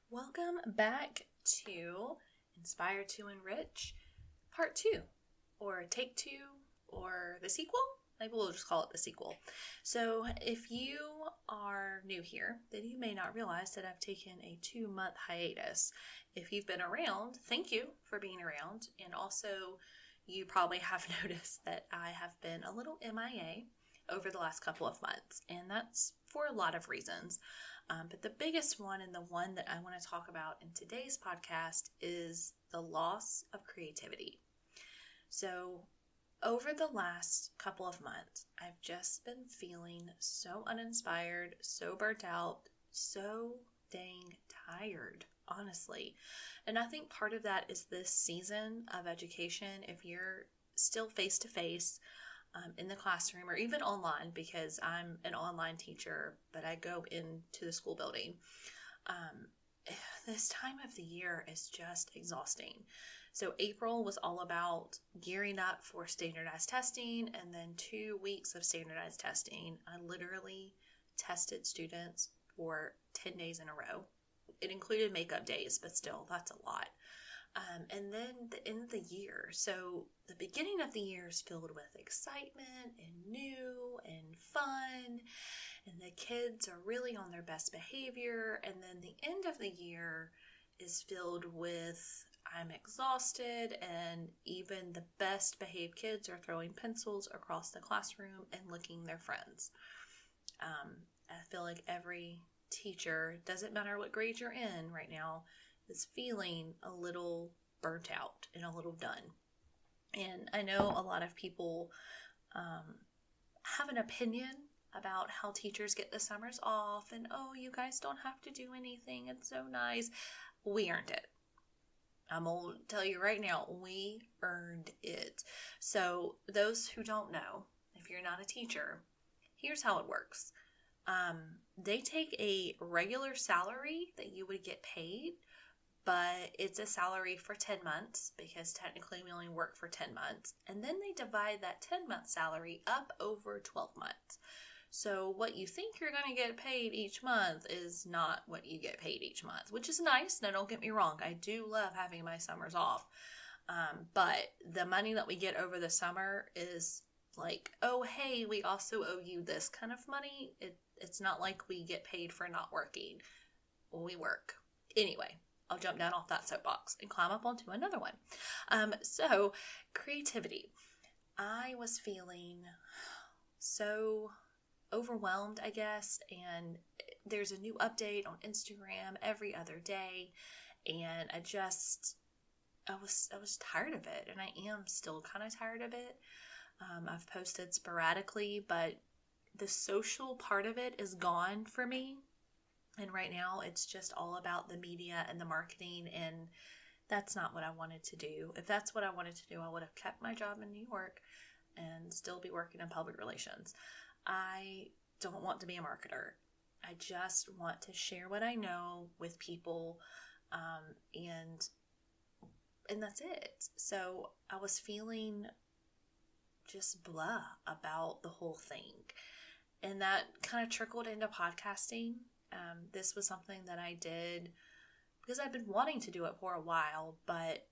Welcome back to Inspire to Enrich, Part 2, or Take 2, or the sequel. Maybe we'll just call it the sequel. So if you are new here, then you may not realize that I've taken a 2-month hiatus. If you've been around, thank you for being around. And also, you probably have noticed that I have been a little MIA over the last couple of months. And that's for a lot of reasons. But the biggest one, and the one that I want to talk about in today's podcast, is the loss of creativity. So over the last couple of months, I've just been feeling so uninspired, so burnt out, so dang tired, honestly. And I think part of that is this season of education. If you're still face-to-face, in the classroom or even online, because I'm an online teacher, but I go into the school building. This time of the year is just exhausting. So April was all about gearing up for standardized testing, and then 2 weeks of standardized testing. I literally tested students for 10 days in a row. It included makeup days, but still, that's a lot. And then the end of the year. So the beginning of the year is filled with excitement and new and fun, and the kids are really on their best behavior. And then the end of the year is filled with I'm exhausted, and even the best behaved kids are throwing pencils across the classroom and licking their friends. I feel like every teacher, doesn't matter what grade you're in right now, is feeling a little burnt out and a little done. And I know a lot of people have an opinion about how teachers get the summers off, and oh, you guys don't have to do anything, it's so nice. We earned it. I'm going to tell you right now, we earned it. So those who don't know, if you're not a teacher, here's how it works. They take a regular salary that you would get paid, but it's a salary for 10 months because technically we only work for 10 months. And then they divide that 10-month salary up over 12 months. So what you think you're going to get paid each month is not what you get paid each month, which is nice. Now, don't get me wrong. I do love having my summers off. But the money that we get over the summer is like, oh, hey, we also owe you this kind of money. It's not like we get paid for not working. We work. Anyway, I'll jump down off that soapbox and climb up onto another one. So creativity. I was feeling so overwhelmed, I guess, and there's a new update on Instagram every other day, and I was tired of it, and I am still kind of tired of it. I've posted sporadically, but the social part of it is gone for me. And right now, it's just all about the media and the marketing, and that's not what I wanted to do. If that's what I wanted to do, I would have kept my job in New York and still be working in public relations. I don't want to be a marketer. I just want to share what I know with people, and that's it. So I was feeling just blah about the whole thing, and that kind of trickled into podcasting. This was something that I did because I've been wanting to do it for a while, but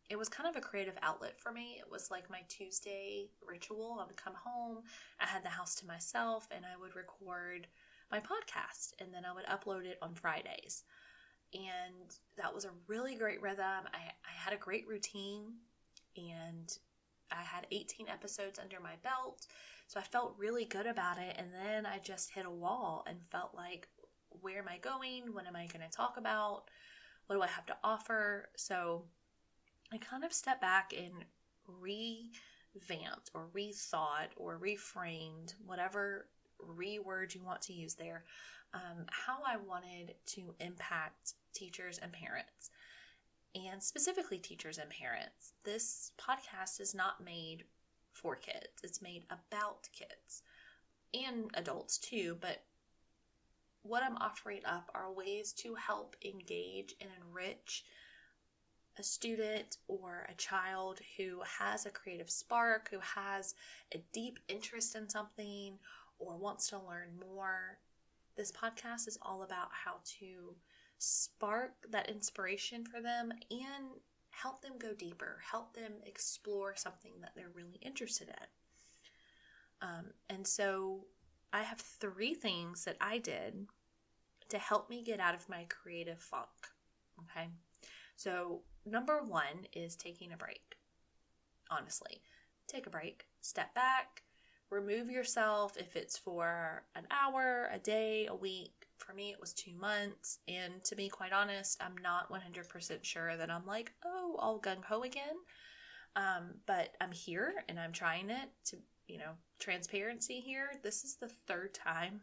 it was kind of a creative outlet for me. It was like my Tuesday ritual. I would come home, I had the house to myself, and I would record my podcast, and then I would upload it on Fridays. And that was a really great rhythm. I had a great routine, and I had 18 episodes under my belt, so I felt really good about it. And then I just hit a wall and felt like, where am I going? What am I going to talk about? What do I have to offer? So I kind of stepped back and revamped or rethought or reframed, whatever reword you want to use there, how I wanted to impact teachers and parents, and specifically teachers and parents. This podcast is not made for kids. It's made about kids and adults too, but what I'm offering up are ways to help engage and enrich a student or a child who has a creative spark, who has a deep interest in something or wants to learn more. This podcast is all about how to spark that inspiration for them and help them go deeper, help them explore something that they're really interested in. And so I have 3 things that I did to help me get out of my creative funk. Okay. So number 1 is taking a break. Honestly, take a break, step back, remove yourself. If it's for an hour, a day, a week, for me, it was 2 months. And to be quite honest, I'm not 100% sure that I'm like, oh, all gung-ho again. But I'm here and I'm trying it to, transparency here. This is the 3rd time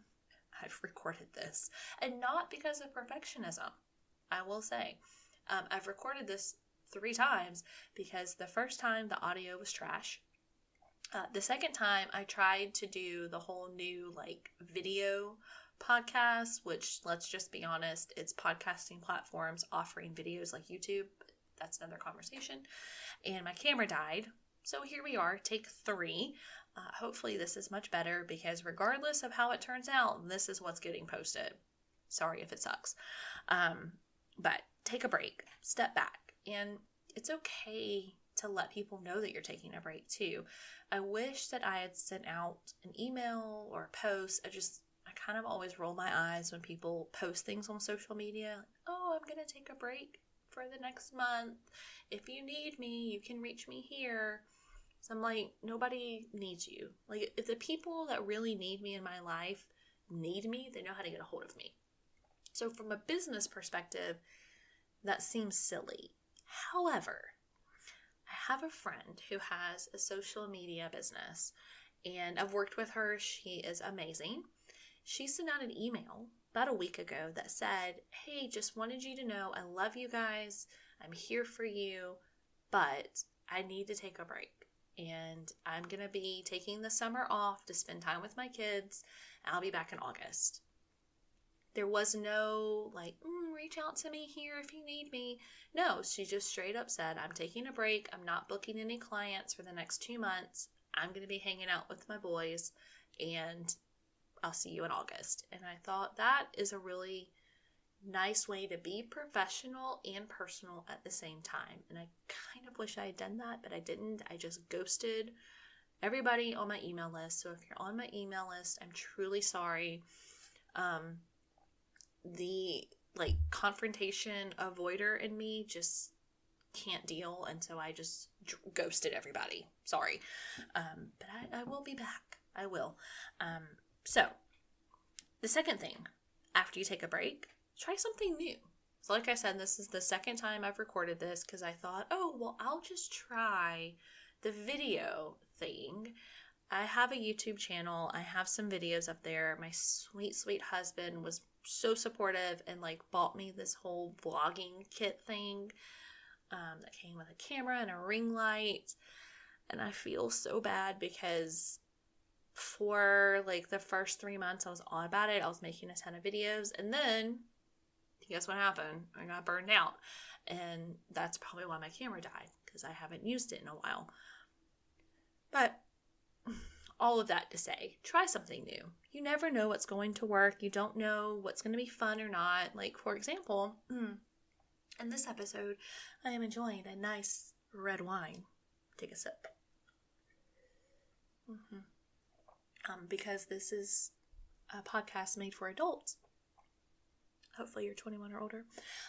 I've recorded this. And not because of perfectionism, I will say. I've recorded this 3 times because the first time the audio was trash. The second time I tried to do the whole new video podcast, which, let's just be honest, it's podcasting platforms offering videos like YouTube. That's another conversation. And my camera died. So here we are, take 3. Hopefully this is much better because regardless of how it turns out, this is what's getting posted. Sorry if it sucks. But take a break, step back, and it's okay to let people know that you're taking a break too. I wish that I had sent out an email or a post. I kind of always roll my eyes when people post things on social media. Oh, I'm going to take a break for the next month. If you need me, you can reach me here. So I'm like, nobody needs you. Like, if the people that really need me in my life need me, they know how to get a hold of me. So from a business perspective, that seems silly. However, I have a friend who has a social media business, and I've worked with her. She is amazing. She sent out an email about a week ago that said, hey, just wanted you to know I love you guys. I'm here for you, but I need to take a break. And I'm going to be taking the summer off to spend time with my kids. I'll be back in August. There was no reach out to me here if you need me. No, she just straight up said, I'm taking a break. I'm not booking any clients for the next 2 months. I'm going to be hanging out with my boys and I'll see you in August. And I thought that is a really nice way to be professional and personal at the same time. And I kind of wish I had done that, but I didn't. I just ghosted everybody on my email list. So if you're on my email list, I'm truly sorry. The confrontation avoider in me just can't deal, and so I just ghosted everybody. Sorry. But I will be back. I will. So the second thing, after you take a break, try something new. So like I said, this is the 2nd time I've recorded this because I thought, oh, well, I'll just try the video thing. I have a YouTube channel. I have some videos up there. My sweet, sweet husband was so supportive and bought me this whole vlogging kit thing that came with a camera and a ring light. And I feel so bad because for the first 3 months I was all about it. I was making a ton of videos, and then guess what happened? I got burned out, and that's probably why my camera died, because I haven't used it in a while. But all of that to say, try something new. You never know what's going to work. You don't know what's going to be fun or not. For example, in this episode, I am enjoying a nice red wine. Take a sip. Because this is a podcast made for adults. Hopefully you're 21 or older.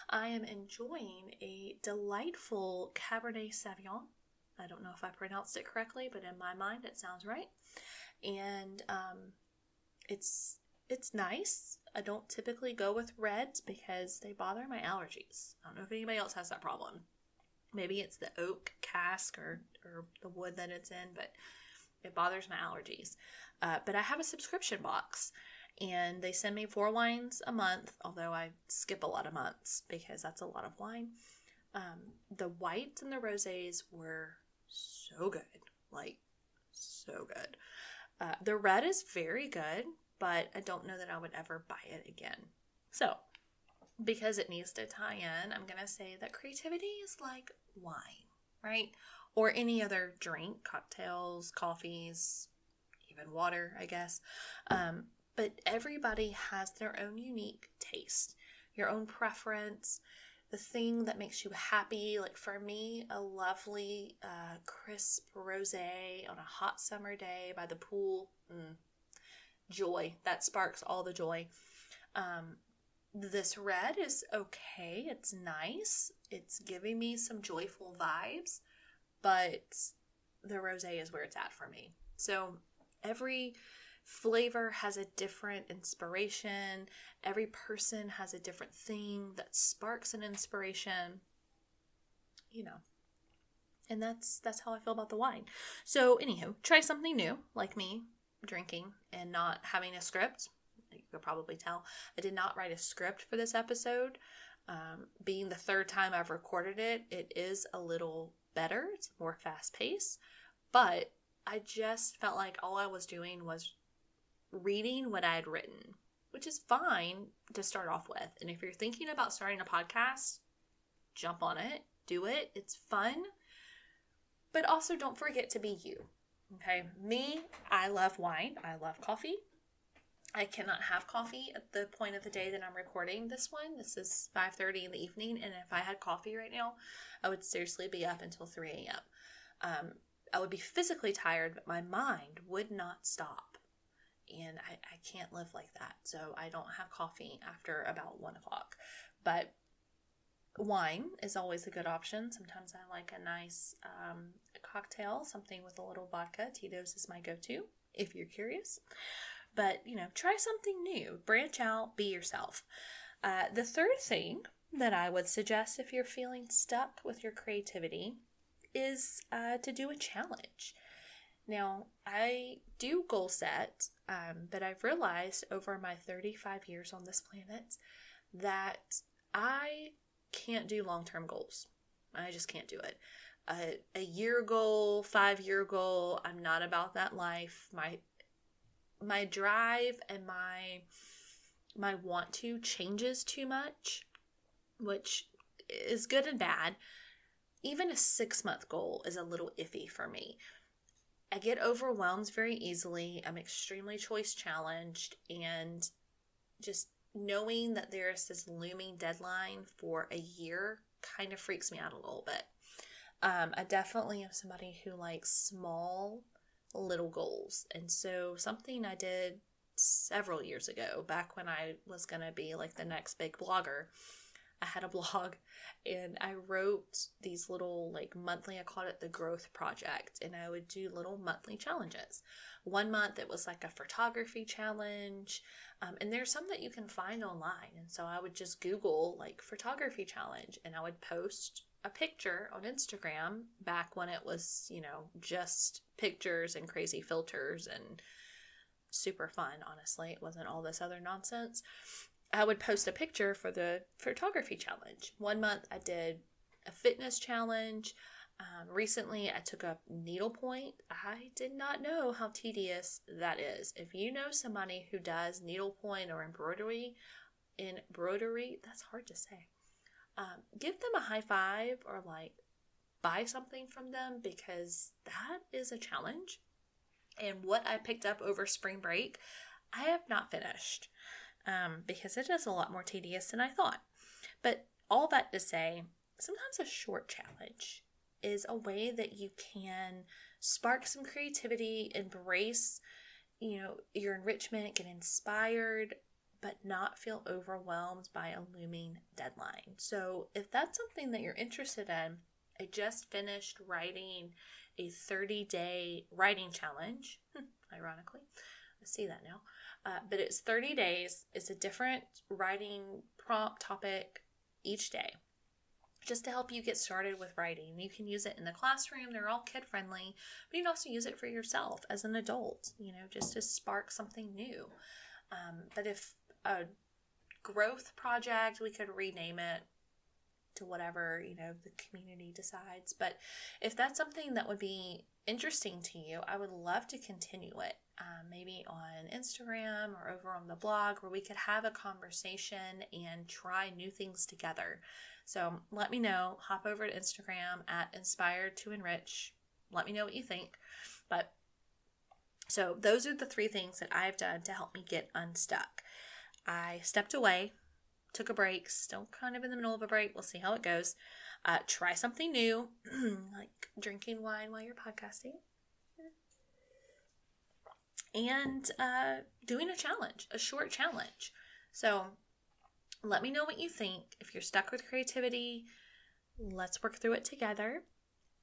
I am enjoying a delightful Cabernet Sauvignon. I don't know if I pronounced it correctly, but in my mind it sounds right. And it's nice. I don't typically go with reds because they bother my allergies. I don't know if anybody else has that problem. Maybe it's the oak cask or the wood that it's in, but it bothers my allergies. But I have a subscription box, and they send me 4 wines a month, although I skip a lot of months because that's a lot of wine. The whites and the rosés were so good. So good. The red is very good, but I don't know that I would ever buy it again. So, because it needs to tie in, I'm going to say that creativity is like wine, right? Or any other drink, cocktails, coffees, even water, I guess. But everybody has their own unique taste. your own preference, the thing that makes you happy. Like for me, a lovely crisp rosé on a hot summer day by the pool. Joy. That sparks all the joy. This red is okay. It's nice. It's giving me some joyful vibes, but the rosé is where it's at for me. So every flavor has a different inspiration. Every person has a different thing that sparks an inspiration, and that's how I feel about the wine. So anywho, try something new, like me drinking and not having a script. You could probably tell I did not write a script for this episode. Being the third time I've recorded it, it is a little better. It's more fast paced, but I just felt like all I was doing was reading what I had written, which is fine to start off with. And if you're thinking about starting a podcast, jump on it, do it. It's fun, but also don't forget to be you. Okay. Me, I love wine. I love coffee. I cannot have coffee at the point of the day that I'm recording this one. This is 5:30 in the evening, and if I had coffee right now, I would seriously be up until 3 a.m. I would be physically tired, but my mind would not stop. And I can't live like that. So I don't have coffee after about 1 o'clock. But wine is always a good option. Sometimes I like a nice cocktail, something with a little vodka. Tito's is my go-to, if you're curious. But, try something new. Branch out. Be yourself. The third thing that I would suggest if you're feeling stuck with your creativity is to do a challenge. Now, I do goal set, but I've realized over my 35 years on this planet that I can't do long-term goals. I just can't do it. A year goal, 5-year goal, I'm not about that life. My drive and my want to changes too much, which is good and bad. Even a 6-month goal is a little iffy for me. I get overwhelmed very easily. I'm extremely choice challenged, and just knowing that there's this looming deadline for a year kind of freaks me out a little bit. I definitely am somebody who likes small little goals. And so something I did several years ago, back when I was going to be like the next big blogger, I had a blog and I wrote these little monthly, I called it the growth project, and I would do little monthly challenges. 1 month it was like a photography challenge, and there's some that you can find online. And so I would just Google photography challenge, and I would post a picture on Instagram back when it was, just pictures and crazy filters and super fun. Honestly, it wasn't all this other nonsense. I would post a picture for the photography challenge. 1 month I did a fitness challenge. Recently I took up needlepoint. I did not know how tedious that is. If you know somebody who does needlepoint or embroidery, that's hard to say. Give them a high five or buy something from them, because that is a challenge. And what I picked up over spring break, I have not finished. Because it is a lot more tedious than I thought. But all that to say, sometimes a short challenge is a way that you can spark some creativity, embrace, your enrichment, get inspired, but not feel overwhelmed by a looming deadline. So if that's something that you're interested in, I just finished writing a 30-day writing challenge, ironically. I see that now. But it's 30 days. It's a different writing prompt topic each day, just to help you get started with writing. You can use it in the classroom. They're all kid-friendly, but you can also use it for yourself as an adult, just to spark something new. But if a growth project, we could rename it to whatever, the community decides. But if that's something that would be interesting to you, I would love to continue it. Maybe on Instagram or over on the blog, where we could have a conversation and try new things together. So let me know. Hop over to Instagram at Inspired to Enrich. Let me know what you think. But so those are the 3 things that I've done to help me get unstuck. I stepped away. took a break, still kind of in the middle of a break. We'll see how it goes. Try something new, like drinking wine while you're podcasting. And doing a challenge, a short challenge. So let me know what you think. If you're stuck with creativity, let's work through it together.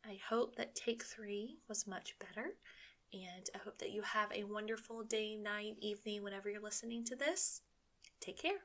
I hope that take 3 was much better. And I hope that you have a wonderful day, night, evening, whenever you're listening to this. Take care.